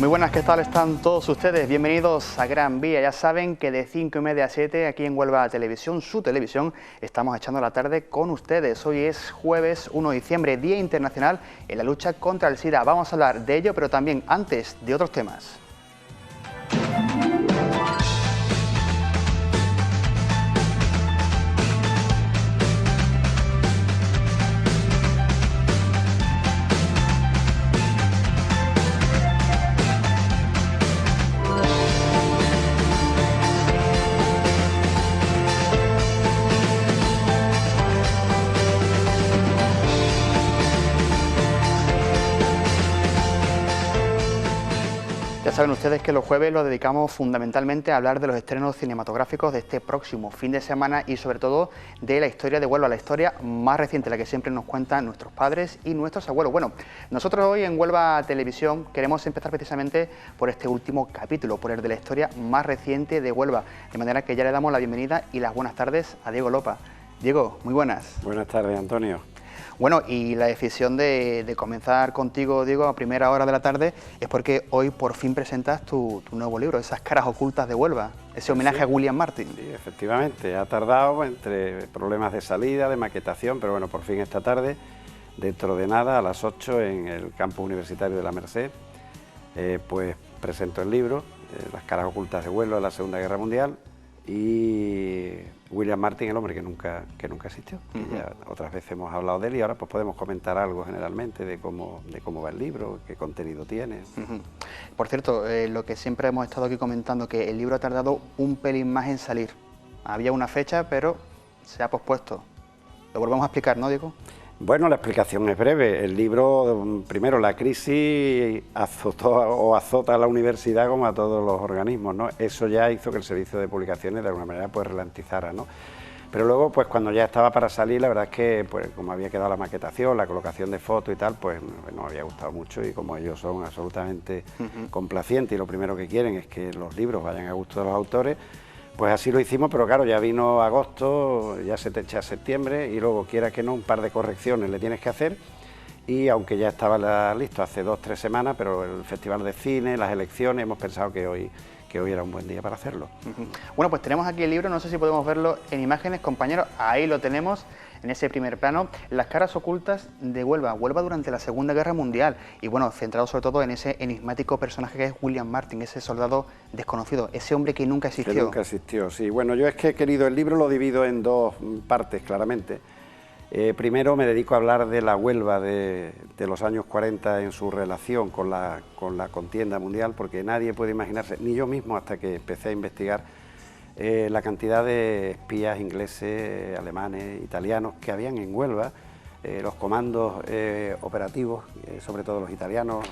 Muy buenas, ¿qué tal están todos ustedes? Bienvenidos a Gran Vía. Ya saben que de 5:30 a 7 aquí en Huelva Televisión, su televisión, estamos echando la tarde con ustedes. Hoy es jueves 1 de diciembre, Día Internacional en la lucha contra el SIDA. Vamos a hablar de ello, pero también antes de otros temas. Ya saben ustedes que los jueves los dedicamos fundamentalmente a hablar de los estrenos cinematográficos de este próximo fin de semana y sobre todo de la historia de Huelva, la historia más reciente, la que siempre nos cuentan nuestros padres y nuestros abuelos. Bueno, nosotros hoy en Huelva Televisión queremos empezar precisamente por este último capítulo, por el de la historia más reciente de Huelva, de manera que ya le damos la bienvenida y las buenas tardes a Diego Lopa. Diego, muy buenas. Buenas tardes, Antonio. Bueno, y la decisión de comenzar contigo, Diego, a primera hora de la tarde, es porque hoy por fin presentas tu nuevo libro, Esas caras ocultas de Huelva, ese homenaje a William Martin. Sí, efectivamente, ha tardado entre problemas de salida, de maquetación, pero bueno, por fin esta tarde, dentro de nada, a las 8 en el campus universitario de la Merced, pues presento el libro, Las caras ocultas de Huelva, la Segunda Guerra Mundial, y William Martin, el hombre que nunca existió. Ya otras veces hemos hablado de él y ahora pues podemos comentar algo generalmente de cómo va el libro, qué contenido tiene. Por cierto, lo que siempre hemos estado aquí comentando, que el libro ha tardado un pelín más en salir. Había una fecha, pero se ha pospuesto. Lo volvemos a explicar, ¿no, Diego? Bueno, la explicación es breve. El libro, primero, la crisis azota a la universidad como a todos los organismos, ¿no? Eso ya hizo que el servicio de publicaciones de alguna manera pues ralentizara, ¿no? Pero luego, pues cuando ya estaba para salir, la verdad es que, pues como había quedado la maquetación, la colocación de fotos y tal, pues nos había gustado mucho y como ellos son absolutamente complacientes y lo primero que quieren es que los libros vayan a gusto de los autores, pues así lo hicimos, pero claro, ya vino agosto, ya se te echa septiembre y luego, quiera que no, un par de correcciones le tienes que hacer y aunque ya estaba listo hace 2 o 3 semanas, pero el Festival de Cine, las elecciones, hemos pensado que hoy era un buen día para hacerlo. Bueno, pues tenemos aquí el libro, no sé si podemos verlo en imágenes, compañeros, ahí lo tenemos, en ese primer plano, Las caras ocultas de Huelva, Huelva durante la Segunda Guerra Mundial, y bueno, centrado sobre todo en ese enigmático personaje que es William Martin, ese soldado desconocido, ese hombre que nunca existió. Que nunca existió, sí. Bueno, yo es que he querido, el libro lo divido en 2 partes, claramente. Primero me dedico a hablar de la Huelva de los años 40 en su relación con la contienda mundial, porque nadie puede imaginarse, ni yo mismo hasta que empecé a investigar, la cantidad de espías ingleses, alemanes, italianos que habían en Huelva, los comandos operativos, sobre todo los italianos,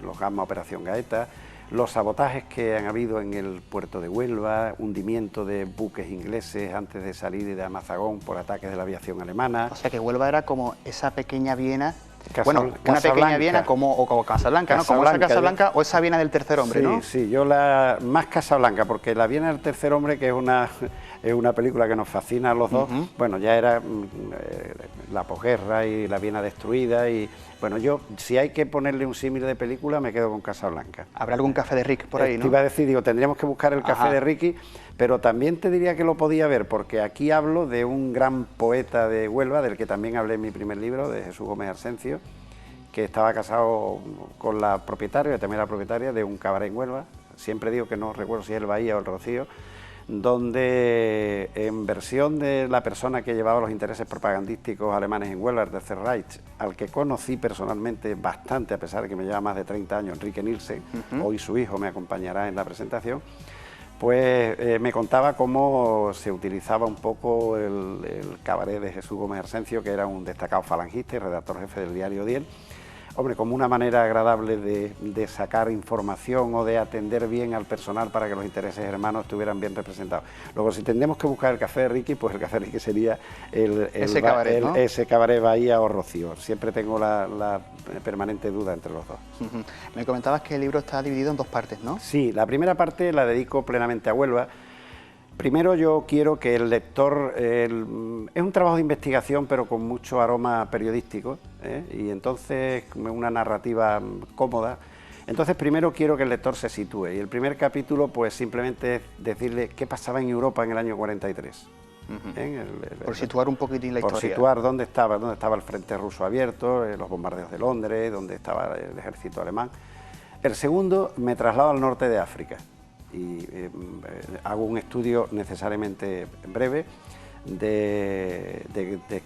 los Gamma Operación Gaeta, los sabotajes que han habido en el puerto de Huelva, hundimiento de buques ingleses antes de salir de Amazagón por ataques de la aviación alemana. O sea que Huelva era como esa pequeña Viena, Bueno, una pequeña Viena o Casablanca, ¿no? Como esa Casablanca o esa Viena del tercer hombre, sí, ¿no? Sí, yo más Casablanca, porque la Viena del tercer hombre, que es una película que nos fascina a los dos, bueno, ya era la posguerra y la Viena destruida y bueno, yo si hay que ponerle un símil de película me quedo con Casablanca. Habrá algún café de Rick por ahí, ¿no? Te iba a decir, digo, tendríamos que buscar el café de Ricky, pero también te diría que lo podía ver, porque aquí hablo de un gran poeta de Huelva, del que también hablé en mi primer libro, de Jesús Gómez Arsencio, que estaba casado con la propietaria, que también era propietaria de un cabaret en Huelva, siempre digo que no recuerdo si es el Bahía o el Rocío, donde en versión de la persona que llevaba los intereses propagandísticos alemanes en Huelva, el Tercer Reich, al que conocí personalmente bastante, a pesar de que me lleva más de 30 años, Enrique Nielsen, hoy su hijo me acompañará en la presentación, pues me contaba cómo se utilizaba un poco el cabaret de Jesús Gómez Arsencio, que era un destacado falangista y redactor jefe del diario Diel, hombre, como una manera agradable de sacar información o de atender bien al personal para que los intereses hermanos estuvieran bien representados. Luego, si tendríamos que buscar el café de Ricky, pues el café de Ricky sería ese cabaret, ¿no? Ese cabaret Bahía o Rocío. Siempre tengo la permanente duda entre los dos. Me comentabas que el libro está dividido en 2 partes, ¿no? Sí, la primera parte la dedico plenamente a Huelva. Primero yo quiero que el lector, es un trabajo de investigación pero con mucho aroma periodístico, y entonces una narrativa cómoda Entonces, primero quiero que el lector se sitúe, y el primer capítulo, pues simplemente es decirle qué pasaba en Europa en el año 43. Por situar un poquitín la historia. Por situar dónde estaba el frente ruso abierto, los bombardeos de Londres, dónde estaba el ejército alemán. El segundo, me traslado al norte de África y hago un estudio necesariamente breve de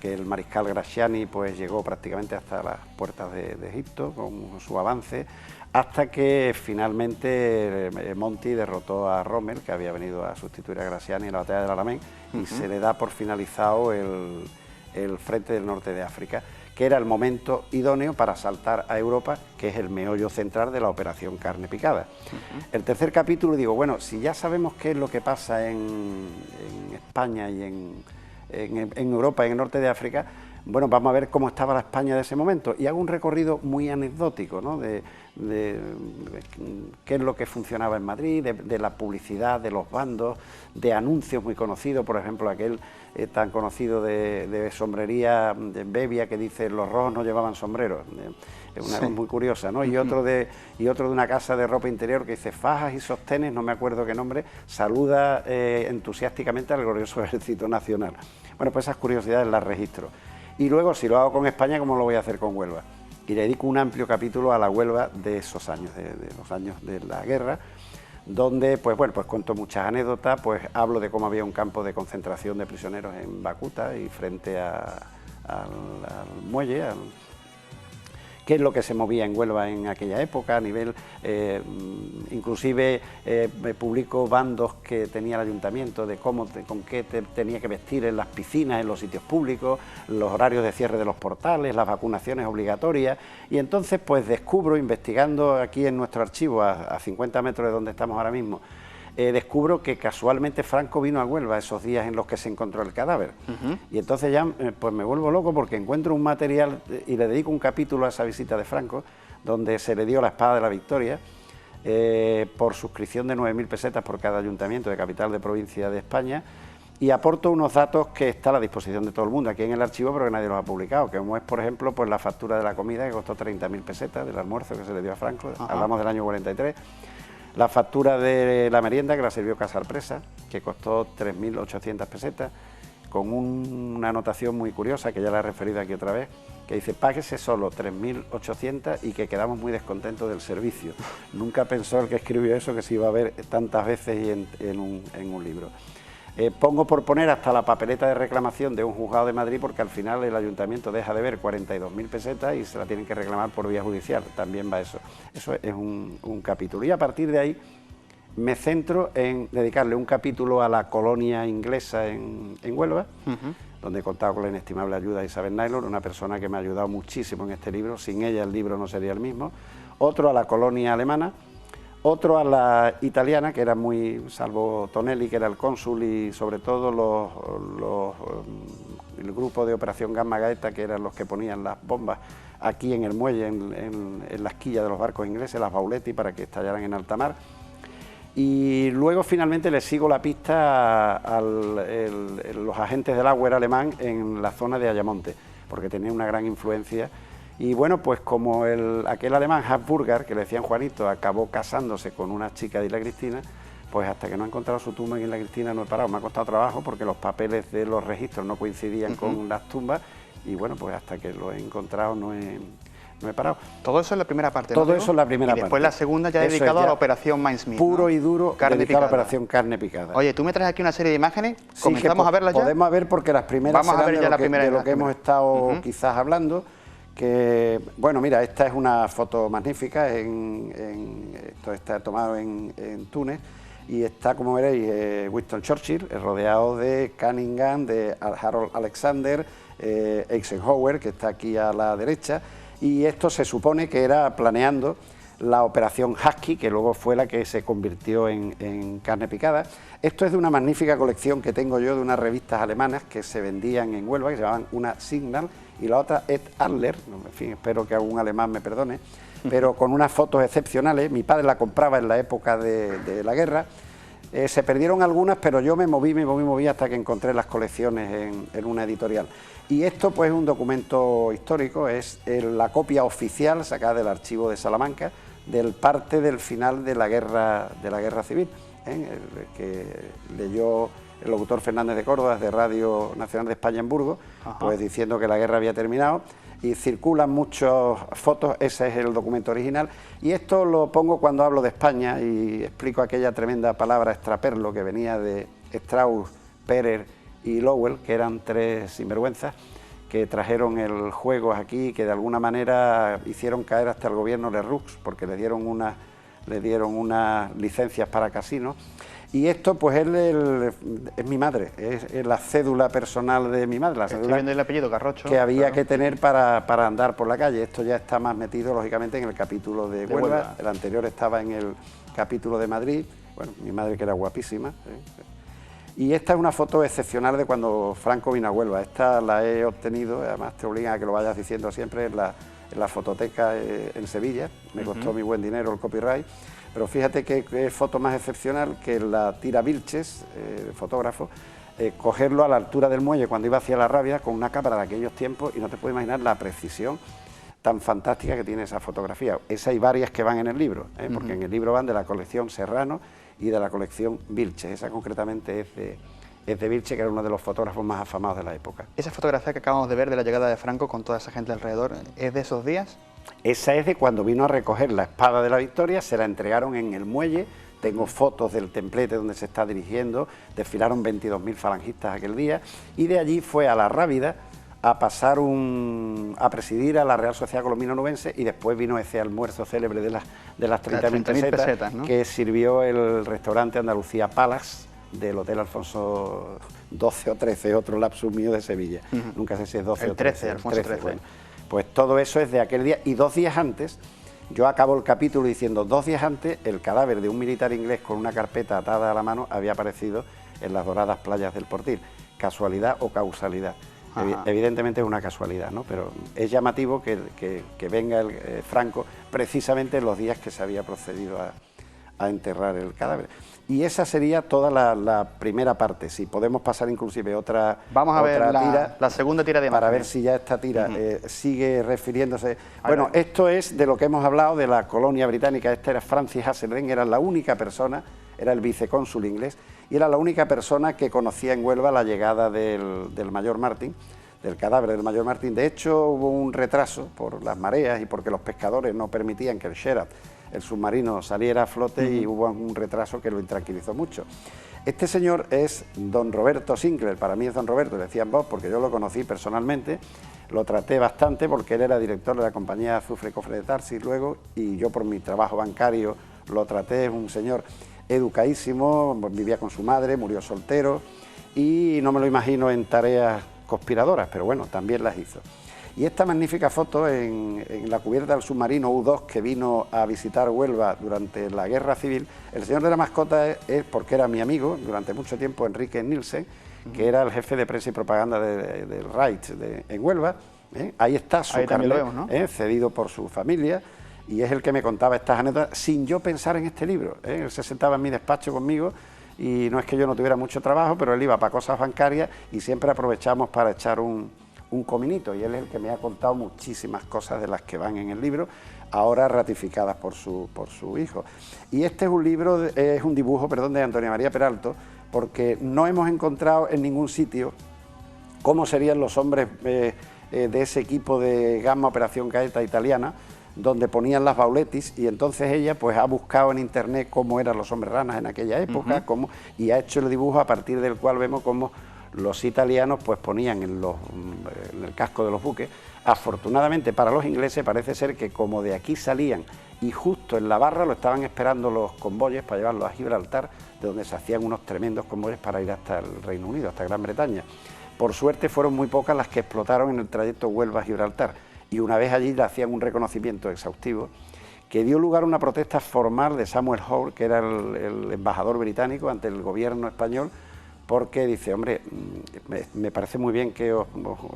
que el mariscal Graziani pues llegó prácticamente hasta las puertas de Egipto con su avance, hasta que finalmente Monti derrotó a Rommel, que había venido a sustituir a Graziani en la batalla del Alamein, y se le da por finalizado el frente del norte de África, que era el momento idóneo para saltar a Europa, que es el meollo central de la operación Carne Picada. El tercer capítulo digo, bueno, si ya sabemos qué es lo que pasa en España y en Europa, en el norte de África, bueno, vamos a ver cómo estaba la España de ese momento, y hago un recorrido muy anecdótico, ¿no?, de qué es lo que funcionaba en Madrid, de la publicidad, de los bandos, de anuncios muy conocidos, por ejemplo, aquel tan conocido de sombrería de Bevia que dice los rojos no llevaban sombreros, es una cosa muy curiosa, ¿no? Y otro de una casa de ropa interior que dice fajas y sostenes, no me acuerdo qué nombre, saluda entusiásticamente al glorioso Ejército Nacional. Bueno, pues esas curiosidades las registro. Y luego, si lo hago con España, ¿cómo lo voy a hacer con Huelva? Y le dedico un amplio capítulo a la Huelva de esos años, de los años de la guerra, donde pues cuento muchas anécdotas, pues hablo de cómo había un campo de concentración de prisioneros en Bakuta y frente al muelle, qué es lo que se movía en Huelva en aquella época, a nivel, inclusive publico bandos que tenía el ayuntamiento de cómo, con qué tenía que vestir en las piscinas, en los sitios públicos, los horarios de cierre de los portales, las vacunaciones obligatorias, y entonces pues descubro, investigando aquí en nuestro archivo, a 50 metros de donde estamos ahora mismo, descubro que casualmente Franco vino a Huelva esos días en los que se encontró el cadáver. Y entonces ya pues me vuelvo loco porque encuentro un material y le dedico un capítulo a esa visita de Franco, donde se le dio la espada de la victoria por suscripción de 9.000 pesetas por cada ayuntamiento de capital de provincia de España, y aporto unos datos que están a la disposición de todo el mundo aquí en el archivo, pero que nadie los ha publicado, que como es, por ejemplo, pues la factura de la comida, que costó 30.000 pesetas, del almuerzo que se le dio a Franco. Hablamos del año 43, la factura de la merienda, que la sirvió Casar Presa, que costó 3.800 pesetas, con una anotación muy curiosa, que ya la he referido aquí otra vez, que dice, páguese solo 3.800 y que quedamos muy descontentos del servicio. Nunca pensó el que escribió eso que se iba a ver tantas veces y en un libro. Pongo por poner hasta la papeleta de reclamación de un juzgado de Madrid, porque al final el ayuntamiento deja de ver 42.000 pesetas y se la tienen que reclamar por vía judicial, también va eso. Eso es un capítulo. Y a partir de ahí me centro en dedicarle un capítulo a la colonia inglesa en Huelva, donde he contado con la inestimable ayuda de Isabel Naylor, una persona que me ha ayudado muchísimo en este libro. Sin ella el libro no sería el mismo. Otro a la colonia alemana, otro a la italiana, que era muy, salvo Tonelli, que era el cónsul, y sobre todo el grupo de Operación Gamma Gaeta, que eran los que ponían las bombas aquí en el muelle, en las quillas de los barcos ingleses, las Bauletti, para que estallaran en alta mar. Y luego finalmente le sigo la pista a los agentes del Auer alemán en la zona de Ayamonte, porque tenía una gran influencia. Y bueno, pues como aquel alemán Habsburger, que le decían Juanito, acabó casándose con una chica de Isla Cristina, pues hasta que no he encontrado su tumba en Isla Cristina no he parado. Me ha costado trabajo porque los papeles de los registros no coincidían con las tumbas, y bueno, pues hasta que lo he encontrado no he parado. Todo eso es la primera parte, ¿no? Todo eso es la primera parte. Y después la segunda ya dedicado a la operación Mindsmith. Puro, ¿no? Y duro, dedicado a la operación Carne Picada. Oye, tú me traes aquí una serie de imágenes, ¿comenzamos a verlas ya? Podemos ver, porque las primeras vamos a ver ya de lo que hemos estado quizás hablando. Que, bueno, mira, esta es una foto magnífica, esto está tomado en Túnez, y está, como veréis, Winston Churchill, rodeado de Cunningham, de Harold Alexander, Eisenhower, que está aquí a la derecha, y esto se supone que era planeando la operación Husky, que luego fue la que se convirtió en Carne Picada. Esto es de una magnífica colección que tengo yo de unas revistas alemanas que se vendían en Huelva, que se llamaban una Signal y la otra Ed Adler, en fin, espero que algún alemán me perdone, pero con unas fotos excepcionales. Mi padre la compraba en la época de la guerra. Se perdieron algunas, pero yo me moví hasta que encontré las colecciones en una editorial. Y esto pues es un documento histórico, es la copia oficial sacada del archivo de Salamanca, del parte del final de la guerra civil, el que leyó el locutor Fernández de Córdoba de Radio Nacional de España en Burgos, pues diciendo que la guerra había terminado, y circulan muchas fotos, ese es el documento original, y esto lo pongo cuando hablo de España y explico aquella tremenda palabra extraperlo que venía de Strauss, Perer y Lowell, que eran tres sinvergüenzas que trajeron el juego aquí, que de alguna manera hicieron caer hasta el gobierno de Rux, porque le dieron unas licencias para casinos. Y esto, pues, es mi madre, es la cédula personal de mi madre, la cédula el apellido Carrocho, que había que tener para andar por la calle. Esto ya está más metido, lógicamente, en el capítulo de Huelva. El anterior estaba en el capítulo de Madrid, bueno, mi madre que era guapísima. Y esta es una foto excepcional de cuando Franco vino a Huelva. Esta la he obtenido, además te obligan a que lo vayas diciendo siempre, en la fototeca en Sevilla. Me costó mi buen dinero el copyright. Pero fíjate qué foto más excepcional que la tira Vilches, fotógrafo, cogerlo a la altura del muelle cuando iba hacia la Rabia con una cámara de aquellos tiempos, y no te puedes imaginar la precisión tan fantástica que tiene esa fotografía. Esa hay varias que van en el libro, porque en el libro van de la colección Serrano y de la colección Vilches. Esa concretamente es de Vilches, que era uno de los fotógrafos más afamados de la época. ¿Esa fotografía que acabamos de ver de la llegada de Franco con toda esa gente alrededor, es de esos días? Esa es de cuando vino a recoger la espada de la Victoria, se la entregaron en el muelle. Tengo fotos del templete donde se está dirigiendo, desfilaron 22.000 falangistas aquel día, y de allí fue a la Rábida a pasar a presidir a la Real Sociedad Colombino-Nubense, y después vino ese almuerzo célebre de las 30.000 pesetas, ¿no?, que sirvió el restaurante Andalucía Palace del Hotel Alfonso 12 o 13, otro lapsus mío de Sevilla. Nunca sé si es 12 o 13. Alfonso 13. Bueno, pues todo eso es de aquel día, y 2 días antes, yo acabo el capítulo diciendo, 2 días antes, el cadáver de un militar inglés con una carpeta atada a la mano había aparecido en las doradas playas del Portil. ¿Casualidad o causalidad? Evidentemente es una casualidad, ¿no? Pero es llamativo que venga Franco precisamente en los días que se había procedido a enterrar el cadáver. Y esa sería toda la primera parte. Si podemos pasar inclusive otra Vamos a ver tira, la segunda tira de imágenes, para ver si ya esta tira sigue refiriéndose. Bueno, esto es de lo que hemos hablado de la colonia británica. Esta era Francis Hasselden, era la única persona, era el vicecónsul inglés, y era la única persona que conocía en Huelva la llegada del mayor Martín, del cadáver del mayor Martín. De hecho, hubo un retraso por las mareas y porque los pescadores no permitían que el Sherat, el submarino, saliera a flote, y hubo un retraso que lo intranquilizó mucho. Este señor es don Roberto Sinclair, para mí es don Roberto, le decían vos, porque yo lo conocí personalmente, lo traté bastante porque él era director de la compañía Azufre Cofre de Tarsis luego, y yo por mi trabajo bancario lo traté. Es un señor educadísimo, vivía con su madre, murió soltero, y no me lo imagino en tareas conspiradoras, pero bueno, también las hizo. Y esta magnífica foto en la cubierta del submarino U2 que vino a visitar Huelva durante la Guerra Civil, el señor de la mascota es porque era mi amigo durante mucho tiempo, Enrique Nielsen, que era el jefe de prensa y propaganda del Reich en Huelva. Ahí está su carnet, ¿no?, cedido por su familia, y es el que me contaba estas anécdotas sin yo pensar en este libro. Él se sentaba en mi despacho conmigo, y no es que yo no tuviera mucho trabajo, pero él iba para cosas bancarias y siempre aprovechamos para echar un cominito, y él es el que me ha contado muchísimas cosas de las que van en el libro, ahora ratificadas por su hijo. Y este es un libro, es un dibujo, perdón, de Antonia María Peralto, porque no hemos encontrado en ningún sitio cómo serían los hombres de ese equipo de Gamma Operación Gaeta italiana, donde ponían las bauletis, y entonces ella pues ha buscado en internet cómo eran los hombres ranas en aquella época, y ha hecho el dibujo a partir del cual vemos cómo los italianos pues ponían en el casco de los buques. Afortunadamente para los ingleses parece ser que como de aquí salían y justo en la barra lo estaban esperando los convoyes para llevarlos a Gibraltar, de donde se hacían unos tremendos convoyes para ir hasta el Reino Unido, hasta Gran Bretaña. Por suerte fueron muy pocas las que explotaron en el trayecto Huelva-Gibraltar, y una vez allí le hacían un reconocimiento exhaustivo que dio lugar a una protesta formal de Samuel Hoare, que era el embajador británico ante el gobierno español, porque dice, hombre, me parece muy bien que os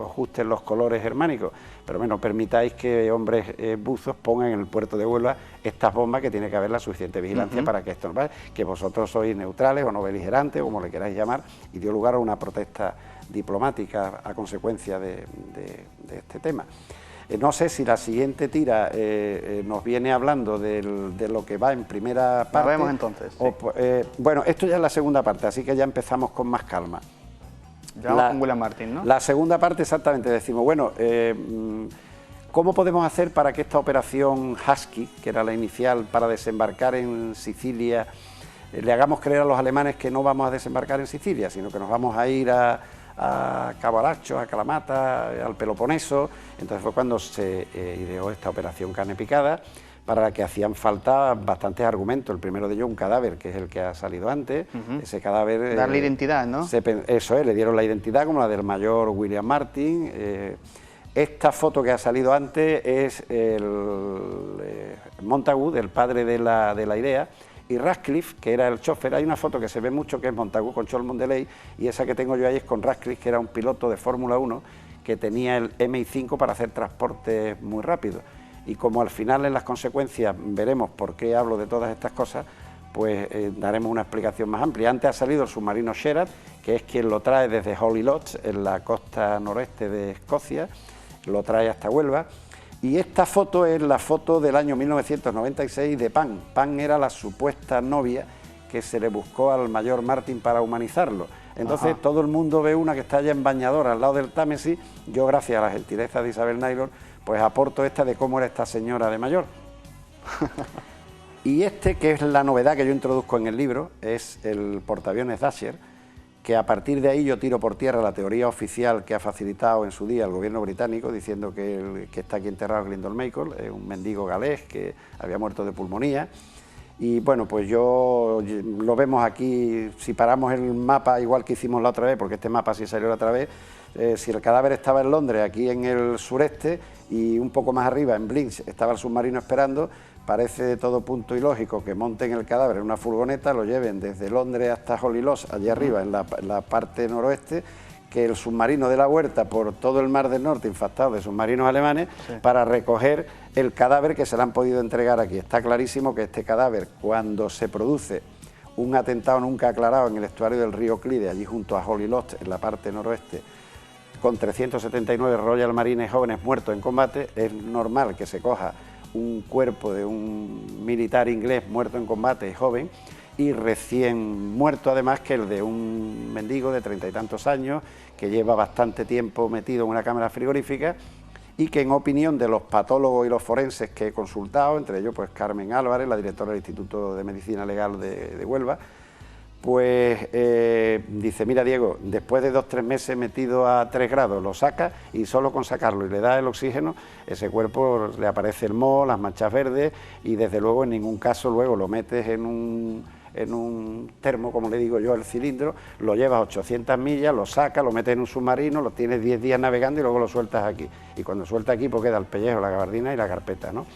ajusten los colores germánicos, pero bueno, permitáis que hombres buzos pongan en el puerto de Huelva estas bombas, que tiene que haber la suficiente vigilancia para que esto no pase, que vosotros sois neutrales o no beligerantes, o como le queráis llamar, y dio lugar a una protesta diplomática a consecuencia de este tema. No sé si la siguiente tira nos viene hablando de lo que va en primera parte. Lo vemos entonces. Sí. Bueno, esto ya es la segunda parte, así que ya empezamos con más calma. Ya vamos con William Martin, ¿no? La segunda parte exactamente, decimos, bueno, ¿cómo podemos hacer para que esta operación Husky, que era la inicial para desembarcar en Sicilia, le hagamos creer a los alemanes que no vamos a desembarcar en Sicilia, sino que nos vamos a ir a Cabo Arachos, a Kalamata, al Peloponeso? Entonces fue cuando se ideó esta operación Carne Picada, para la que hacían falta bastantes argumentos. El primero de ellos, un cadáver, que es el que ha salido antes. Ese cadáver... Darle identidad, ¿no? Eso es, le dieron la identidad como la del mayor William Martin. Esta foto que ha salido antes es el Montagu, el padre de la idea, y Radcliffe, que era el chofer. Hay una foto que se ve mucho que es Montagu con Cholmont de Ley, y esa que tengo yo ahí es con Radcliffe, que era un piloto de Fórmula 1 que tenía el MI5 para hacer transportes muy rápidos. Y como al final en las consecuencias veremos por qué hablo de todas estas cosas, pues daremos una explicación más amplia. Antes ha salido el submarino Sherard, que es quien lo trae desde Holy Lodge, en la costa noroeste de Escocia, lo trae hasta Huelva. Y esta foto es la foto del año 1996 de Pan. Pan era la supuesta novia que se le buscó al mayor Martin para humanizarlo. Entonces todo el mundo ve una que está allá en bañadora al lado del Támesis. Yo, gracias a la gentileza de Isabel Naylor, pues aporto esta de cómo era esta señora de mayor. Y este, que es la novedad que yo introduzco en el libro, es el portaaviones Thatcher, que a partir de ahí yo tiro por tierra la teoría oficial que ha facilitado en su día el gobierno británico, diciendo que el que está aquí enterrado es Glendon Michael, es un mendigo galés que había muerto de pulmonía. Y bueno, pues yo lo vemos aquí, si paramos el mapa igual que hicimos la otra vez, porque este mapa sí salió la otra vez, si el cadáver estaba en Londres, aquí en el sureste, y un poco más arriba, en Blinch, estaba el submarino esperando, parece de todo punto ilógico que monten el cadáver en una furgoneta, lo lleven desde Londres hasta Holyloch, allí arriba, en la parte noroeste, que el submarino de la Huerta por todo el Mar del Norte, infectado de submarinos alemanes, para recoger el cadáver que se le han podido entregar aquí. Está clarísimo que este cadáver, cuando se produce un atentado nunca aclarado en el estuario del río Clyde, allí junto a Holyloch, en la parte noroeste, con 379 Royal Marines jóvenes muertos en combate, es normal que se coja un cuerpo de un militar inglés muerto en combate, joven, y recién muerto además que el de un mendigo de 30 y tantos años, que lleva bastante tiempo metido en una cámara frigorífica, y que en opinión de los patólogos y los forenses que he consultado, entre ellos pues Carmen Álvarez, la directora del Instituto de Medicina Legal de Huelva, pues dice, mira Diego, después de 2 o 3 meses metido a 3 grados, lo saca y solo con sacarlo y le da el oxígeno, ese cuerpo le aparece el moho, las manchas verdes, y desde luego en ningún caso luego lo metes en un termo, como le digo yo, el cilindro, lo llevas 800 millas, lo sacas, lo metes en un submarino, lo tienes 10 días navegando y luego lo sueltas aquí. Y cuando sueltas aquí, pues queda el pellejo, la gabardina y la carpeta, ¿no?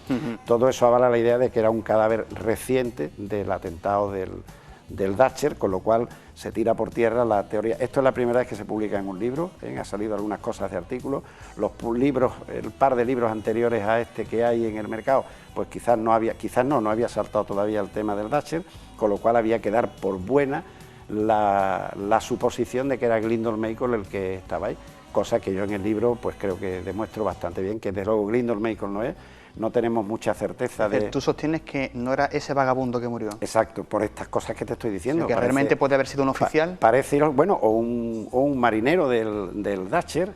Todo eso avala la idea de que era un cadáver reciente del atentado del Thatcher, con lo cual se tira por tierra la teoría. Esto es la primera vez que se publica en un libro, ha salido algunas cosas de artículos, los libros, el par de libros anteriores a este que hay en el mercado, pues quizás no había saltado todavía el tema del Thatcher, con lo cual había que dar por buena la suposición de que era Glendon Michael el que estaba ahí, cosa que yo en el libro pues creo que demuestro bastante bien, que desde luego Glendon Michael no es. No tenemos mucha certeza de... Tú sostienes que no era ese vagabundo que murió. Exacto, por estas cosas que te estoy diciendo. Que realmente puede haber sido un oficial. Parece, bueno, o un marinero del Thatcher,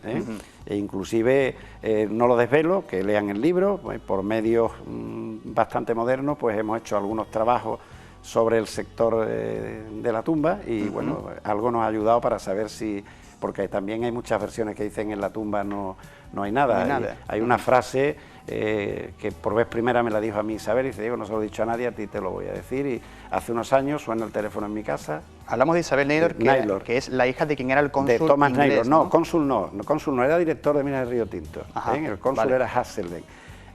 e inclusive, no lo desvelo, que lean el libro, pues, por medios bastante modernos, pues hemos hecho algunos trabajos sobre el sector de la tumba y bueno, algo nos ha ayudado para saber si... Porque también hay muchas versiones que dicen en la tumba no hay nada. No hay nada. Hay una frase que por vez primera me la dijo a mí Isabel y dice, Diego, no se lo he dicho a nadie, a ti te lo voy a decir. Y hace unos años suena el teléfono en mi casa. Hablamos de Isabel Naylor, que es la hija de quien era el cónsul de Thomas inglés, Naylor. No, cónsul no, era director de Minas de Río Tinto. El cónsul era Hasselden.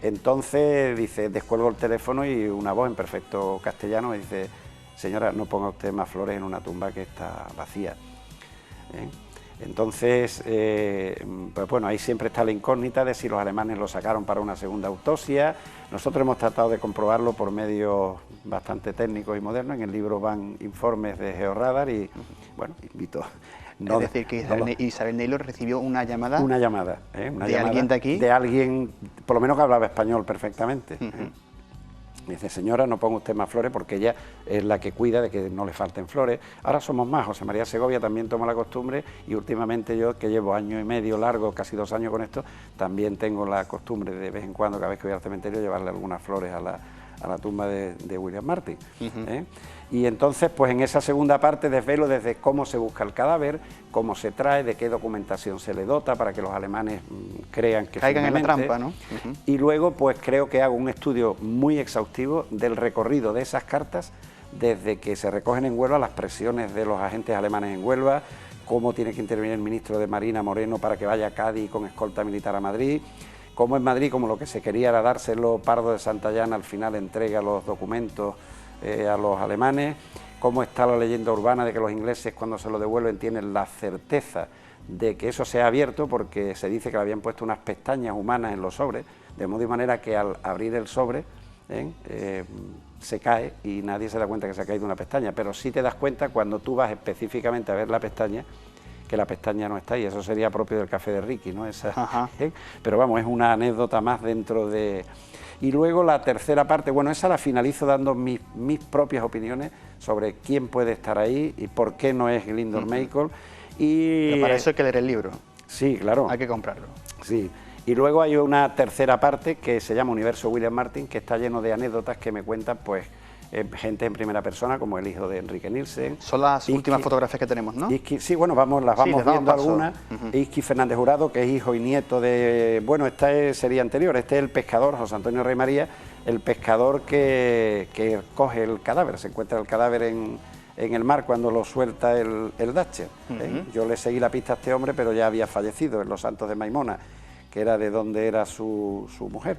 Entonces, dice, descuelgo el teléfono y una voz en perfecto castellano me dice, señora, no ponga usted más flores en una tumba que está vacía. Entonces, pues bueno, ahí siempre está la incógnita de si los alemanes lo sacaron para una segunda autopsia. Nosotros hemos tratado de comprobarlo por medios bastante técnicos y modernos. En el libro van informes de Georradar y, bueno, invito No, es decir, que Isabel Naylor recibió una llamada... Una llamada, ¿Alguien de aquí? De alguien, por lo menos que hablaba español perfectamente. Me dice, señora, no ponga usted más flores porque ella es la que cuida de que no le falten flores. Ahora somos más, José María Segovia también toma la costumbre y últimamente yo, que llevo año y medio largo, casi 2 años con esto, también tengo la costumbre de vez en cuando, cada vez que voy al cementerio, llevarle algunas flores a la tumba de William Martin. Y entonces, pues en esa segunda parte desvelo desde cómo se busca el cadáver, cómo se trae, de qué documentación se le dota para que los alemanes crean que caigan en la trampa, ¿no? Y luego, pues creo que hago un estudio muy exhaustivo del recorrido de esas cartas desde que se recogen en Huelva, las presiones de los agentes alemanes en Huelva, cómo tiene que intervenir el ministro de Marina Moreno para que vaya a Cádiz con escolta militar a Madrid, cómo en Madrid, como lo que se quería era dárselo, Pardo de Santayana al final entrega los documentos a los alemanes, cómo está la leyenda urbana de que los ingleses cuando se lo devuelven tienen la certeza de que eso sea abierto porque se dice que le habían puesto unas pestañas humanas en los sobres, de modo y manera que al abrir el sobre se cae y nadie se da cuenta que se ha caído una pestaña, pero sí te das cuenta cuando tú vas específicamente a ver la pestaña, que la pestaña no está ahí, eso sería propio del café de Ricky, ¿no? Pero vamos, es una anécdota más dentro de... Y luego la tercera parte, bueno, esa la finalizo dando mis propias opiniones sobre quién puede estar ahí y por qué no es Glindor Meikel. Pero para eso hay que leer el libro. Sí, claro. Hay que comprarlo. Sí. Y luego hay una tercera parte que se llama Universo William Martin, que está lleno de anécdotas que me cuentan, pues, gente en primera persona, como el hijo de Enrique Nielsen. Son las últimas fotografías que tenemos, ¿no? Sí, bueno, las vamos viendo algunas. Isqui Fernández Jurado, que es hijo y nieto de... Bueno, sería anterior, este es el pescador, José Antonio Rey María, el pescador que coge el cadáver, se encuentra el cadáver en el mar cuando lo suelta el Thatcher. Yo le seguí la pista a este hombre, pero ya había fallecido en Los Santos de Maimona, que era de donde era su mujer.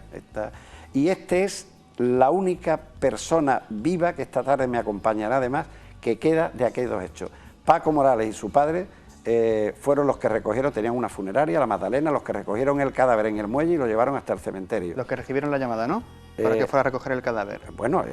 Y este es la única persona viva que esta tarde me acompañará, además, que queda de aquellos hechos. Paco Morales y su padre fueron los que recogieron, tenían una funeraria, la Magdalena, los que recogieron el cadáver en el muelle y lo llevaron hasta el cementerio. Los que recibieron la llamada, ¿no? Para que fuera a recoger el cadáver. Bueno,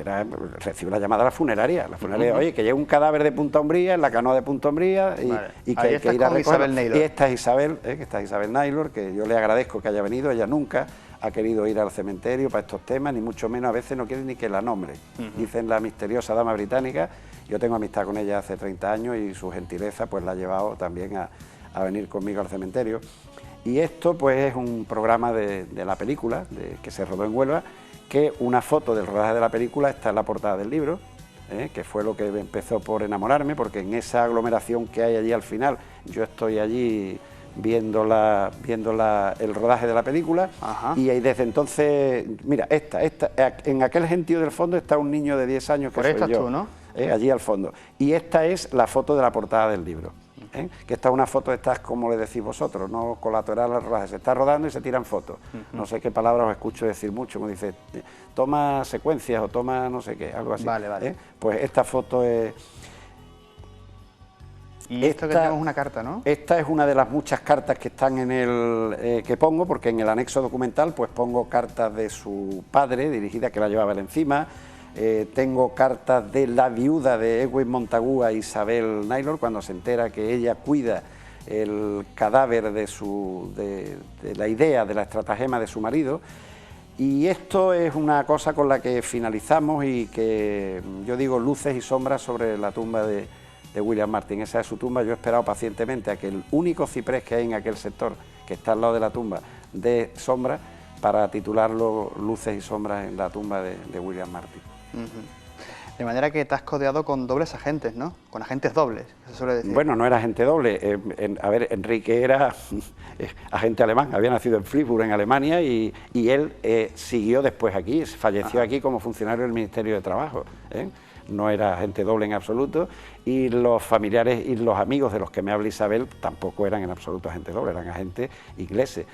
recibió la llamada a la funeraria. La funeraria, oye, que llega un cadáver de Punta Umbría, en la canoa de Punta Umbría, y que hay que ir a recogerlo. Y esta es Isabel Naylor, que yo le agradezco que haya venido. Ella nunca ha querido ir al cementerio para estos temas, ni mucho menos, a veces no quiere ni que la nombre. Dicen la misteriosa dama británica. Yo tengo amistad con ella hace 30 años y su gentileza pues la ha llevado también a venir conmigo al cementerio. Y esto pues es un programa de la película que se rodó en Huelva, que una foto del rodaje de la película está en la portada del libro, que fue lo que empezó por enamorarme, porque en esa aglomeración que hay allí al final, yo estoy allí viendo el rodaje de la película. Y desde entonces, mira, en aquel gentío del fondo está un niño de 10 años que soy yo. Por ahí estás tú, ¿no? Allí al fondo. Y esta es la foto de la portada del libro. Que esta es una foto, como le decís vosotros, no colateral al rodaje, se está rodando y se tiran fotos. No sé qué palabras os escucho decir mucho, como dice, toma secuencias o toma no sé qué, algo así. Vale. Pues esta foto es... Y esto que tenemos una carta, ¿no? Esta es una de las muchas cartas que están en que pongo, porque en el anexo documental pues pongo cartas de su padre, dirigida, que la llevaba él encima. Tengo cartas de la viuda de Edwin Montagu, Isabel Naylor, cuando se entera que ella cuida el cadáver de la idea, de la estratagema de su marido. Y esto es una cosa con la que finalizamos y que yo digo luces y sombras sobre la tumba de William Martin. Esa es su tumba. Yo he esperado pacientemente a que el único ciprés que hay en aquel sector, que está al lado de la tumba, dé sombra, para titularlo Luces y sombras en la tumba de William Martin. De manera que te has codeado con dobles agentes, ¿no? Con agentes dobles, se suele decir. Bueno, no era agente doble. A ver, Enrique era agente alemán, había nacido en Fribourg, en Alemania, y él siguió después aquí, falleció aquí como funcionario del Ministerio de Trabajo. No era agente doble en absoluto, y los familiares y los amigos de los que me habla Isabel tampoco eran en absoluto agentes dobles, eran agentes ingleses.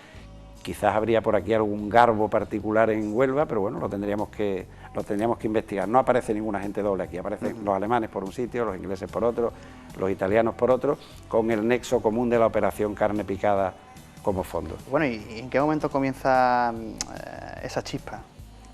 Quizás habría por aquí algún garbo particular en Huelva, pero bueno, lo tendríamos que investigar. No aparece ningún agente doble aquí, aparecen los alemanes por un sitio, los ingleses por otro, los italianos por otro, con el nexo común de la operación carne picada como fondo. Bueno, ¿y en qué momento comienza esa chispa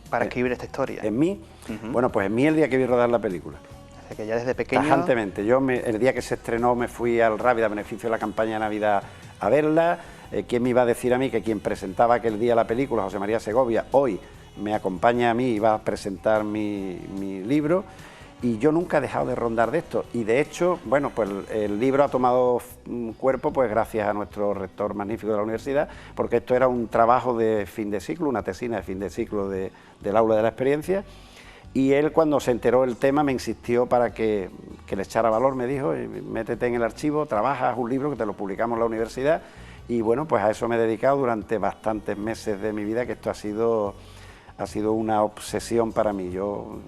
para escribir esta historia? En mí, bueno, pues en mí el día que vi rodar la película. O sea, que ya desde pequeño... Tajantemente. El día que se estrenó me fui al Rábida a beneficio de la campaña de Navidad a verla. ¿Quién me iba a decir a mí que quien presentaba aquel día la película, José María Segovia, hoy me acompaña a mí y va a presentar mi libro? Y yo nunca he dejado de rondar de esto. Y de hecho, bueno, pues el libro ha tomado cuerpo pues gracias a nuestro rector magnífico de la universidad, porque esto era un trabajo de fin de ciclo, una tesina de fin de ciclo del aula de la experiencia. Y él, cuando se enteró del tema, me insistió para que le echara valor. Me dijo, métete en el archivo, trabaja, haz un libro que te lo publicamos en la universidad. Y bueno, pues a eso me he dedicado durante bastantes meses de mi vida, que esto ha sido una obsesión para mí. Yo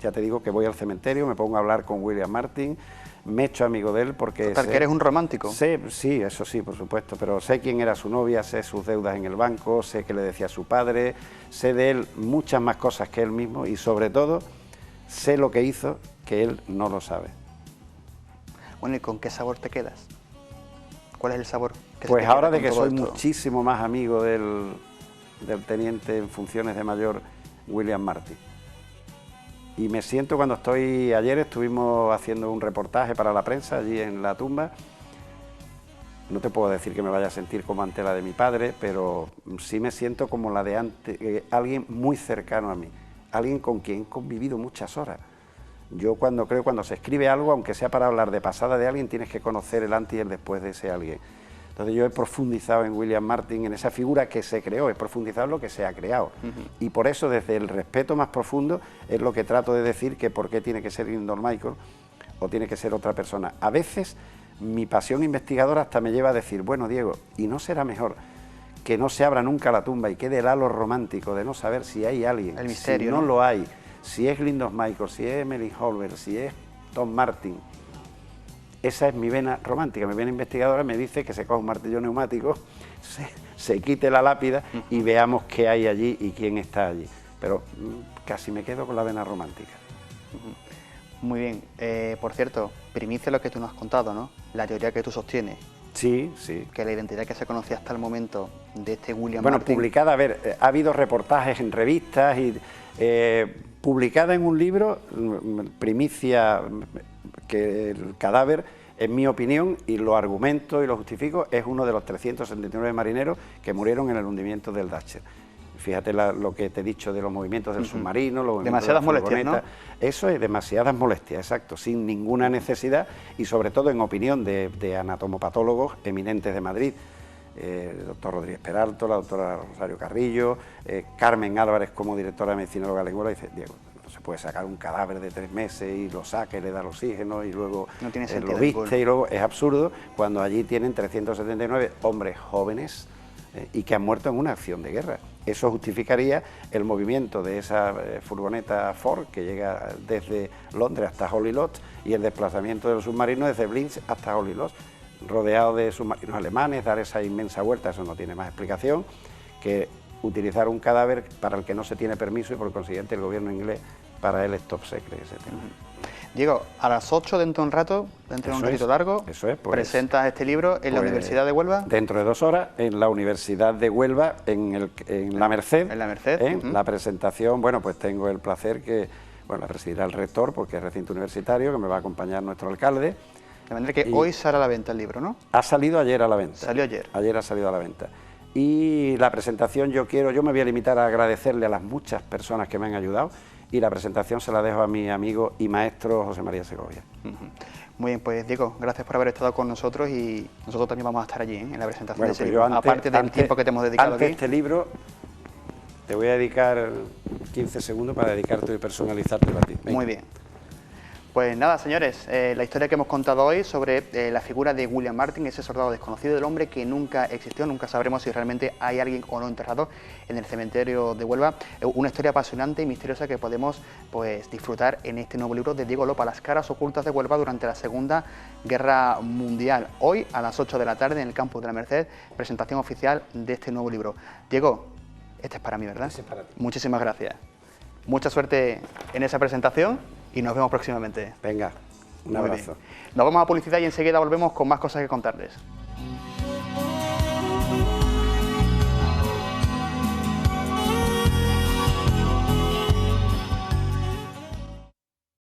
ya te digo que voy al cementerio, me pongo a hablar con William Martin, me echo amigo de él porque... Total, que eres un romántico. Sé, sí, eso sí, por supuesto, pero sé quién era su novia, sé sus deudas en el banco, sé qué le decía a su padre, sé de él muchas más cosas que él mismo y sobre todo sé lo que hizo que él no lo sabe. Bueno, ¿y con qué sabor te quedas? ¿Cuál es el sabor que Pues se te ahora queda de que con todo soy esto? muchísimo más amigo del teniente en funciones de mayor William Martin. Y me siento cuando estoy... Ayer estuvimos haciendo un reportaje para la prensa allí en la tumba. No te puedo decir que me vaya a sentir como ante la de mi padre, pero sí me siento como la de alguien muy cercano a mí, alguien con quien he convivido muchas horas. Yo cuando se escribe algo, aunque sea para hablar de pasada de alguien, tienes que conocer el antes y el después de ese alguien. Entonces yo he profundizado en William Martin, en esa figura que se creó, he profundizado en lo que se ha creado. Y por eso, desde el respeto más profundo, es lo que trato de decir, que por qué tiene que ser Lyndon Michael o tiene que ser otra persona. A veces mi pasión investigadora hasta me lleva a decir, bueno, Diego, ¿y no será mejor que no se abra nunca la tumba y quede el halo romántico de no saber si hay alguien, el misterio, si no lo hay, si es Lyndon Michael, si es Emily Holbert, si es Tom Martin? Esa es mi vena romántica, mi vena investigadora me dice que se coja un martillo neumático, se quite la lápida y veamos qué hay allí y quién está allí. Pero casi me quedo con la vena romántica. Muy bien. Por cierto, primicia lo que tú nos has contado, ¿no? La teoría que tú sostienes. Sí, sí. Que la identidad que se conocía hasta el momento de este William Bueno, Martin... publicada, a ver, ha habido reportajes en revistas y publicada en un libro, primicia, que el cadáver, en mi opinión, y lo argumento y lo justifico, es uno de los 379 marineros que murieron en el hundimiento del Dachser. Fíjate lo que te he dicho de los movimientos del submarino, los movimientos demasiadas de la molestias, ¿no? Eso es demasiadas molestias, exacto, sin ninguna necesidad y sobre todo en opinión de anatomopatólogos eminentes de Madrid, el doctor Rodríguez Peralto, la doctora Rosario Carrillo, Carmen Álvarez como directora de medicina local lengüera, dice, Diego, no se puede sacar un cadáver de 3 meses y lo saca y le da el oxígeno y luego no tiene sentido lo viste y luego es absurdo cuando allí tienen 379 hombres jóvenes y que han muerto en una acción de guerra. Eso justificaría el movimiento de esa furgoneta Ford que llega desde Londres hasta Holyloch y el desplazamiento del submarino desde Blins hasta Holyloch, rodeado de submarinos alemanes, dar esa inmensa vuelta, eso no tiene más explicación que utilizar un cadáver para el que no se tiene permiso y por consiguiente el gobierno inglés para él es top secret ese tema. Diego, a las 8 dentro de un rato, dentro de un ratito largo, presentas este libro en la Universidad de Huelva. Dentro de 2 horas, en la Universidad de Huelva, en La Merced. En La Merced. La presentación, bueno, pues tengo el placer que, bueno, la presidirá el rector, porque es recinto universitario, que me va a acompañar nuestro alcalde. De manera que hoy sale a la venta el libro, ¿no? Ha salido ayer a la venta. Salió ayer. Ayer ha salido a la venta. Y la presentación yo me voy a limitar a agradecerle a las muchas personas que me han ayudado, y la presentación se la dejo a mi amigo y maestro José María Segovia. Muy bien, pues Diego, gracias por haber estado con nosotros y nosotros también vamos a estar allí en la presentación bueno, de ese pues libro, aparte del tiempo que te hemos dedicado aquí. Este libro te voy a dedicar 15 segundos para dedicarte y personalizártelo a ti. Venga. Muy bien. Pues nada, señores, la historia que hemos contado hoy sobre la figura de William Martin, ese soldado desconocido del hombre que nunca existió, nunca sabremos si realmente hay alguien o no enterrado en el cementerio de Huelva. Una historia apasionante y misteriosa que podemos pues disfrutar en este nuevo libro de Diego Lopa, Las caras ocultas de Huelva durante la Segunda Guerra Mundial. Hoy a las 8 de la tarde en el campus de la Merced, presentación oficial de este nuevo libro. Diego, este es para mí, ¿verdad? Este es para ti. Muchísimas gracias. Mucha suerte en esa presentación y nos vemos próximamente. Venga, un abrazo. Nos vamos a publicidad y enseguida volvemos con más cosas que contarles.